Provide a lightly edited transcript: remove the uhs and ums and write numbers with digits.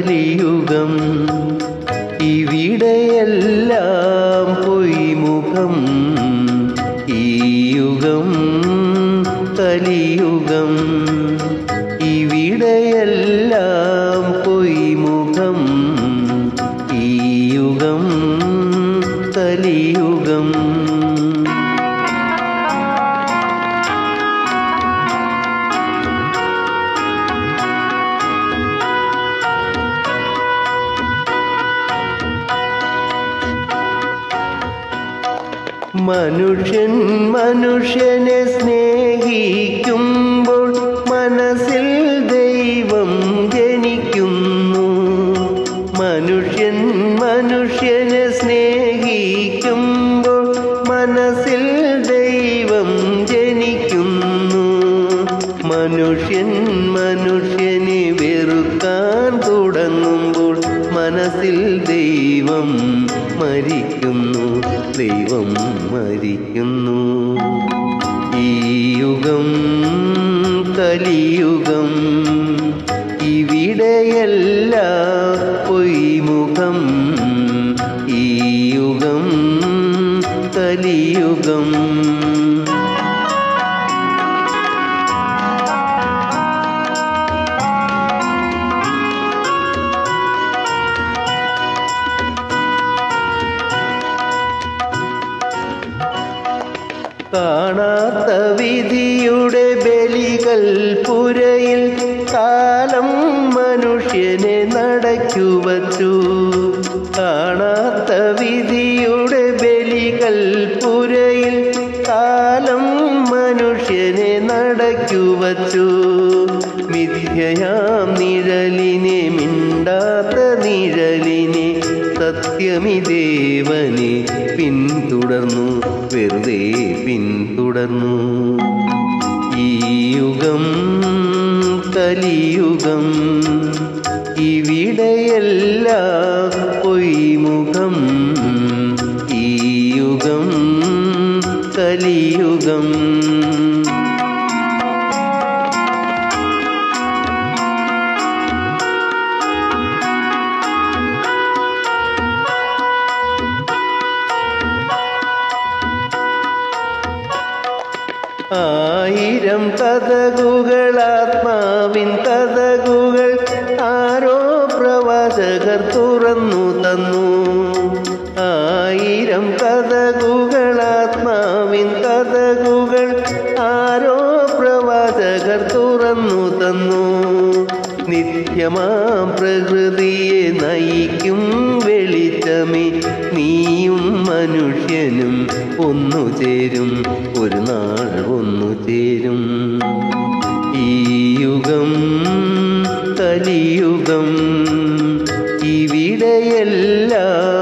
കലിയുഗം ഇവിടെയെല്ലാം പൊയ്മുഖം ഈ യുഗം കലിയുഗം ഇവിടെയെല്ലാം പൊയ്മുഖം ഈ യുഗം കലിയുഗം മനുഷ്യൻ മനുഷ്യനെ സ്നേഹിക്കുമ്പോൾ മനസ്സിൽ ദൈവം ജനിക്കുന്നു. മനുഷ്യൻ മനുഷ്യനെ സ്നേഹിക്കുമ്പോൾ മനസ്സിൽ ദൈവം ജനിക്കുന്നു. മനുഷ്യൻ മനുഷ്യനെ വെറുക്കാൻ തുടങ്ങുമ്പോൾ മനസ്സിൽ ദൈവം മരിക്കുന്നു. ദൈവം മരിക്കുന്നു. ഈ യുഗം കലിയുഗം ഇവിടെയെല്ലാം പൊയ്മുഖം ഈ യുഗം കലിയുഗം കാണാത്ത വിധിയുടെ ബലികൾ പുരയിൽ കാലം മനുഷ്യനെ നടക്കുവച്ചു. കാണാത്ത വിധിയുടെ ബലികൾ പുരയിൽ കാലം മനുഷ്യനെ നടക്കുവച്ചു. മിഥ്യയാം നിഴലിനെ മിണ്ടാത്ത നിഴലിനെ സത്യമിദേവനെ പിന്തുടർന്നു. വെറുതെ പിന്തുടർന്നു. ഈ യുഗം കലിയുഗം ഇവിടെയെല്ലാം പൊയ്മുഖം ഈ യുഗം കലിയുഗം ആയിരം കഥകുകൾ ആത്മാവിൻ കഥകുകൾ ആരോ പ്രവാചകർ തുറന്നു തന്നു. ആയിരം കഥകുകൾ ആത്മാവിൻ കഥകുകൾ ആരോ പ്രവാചകർ തുറന്നു തന്നു. നിത്യമാം പ്രകൃതിയെ നയിക്കും വെളിച്ചമേ നീയും മനുഷ്യനും ഒന്നു ചേരും. ഒരു നാൾ ഒന്നു ചേരും. ഈ യുഗം കലിയുഗം ഇവിടെയെല്ലാം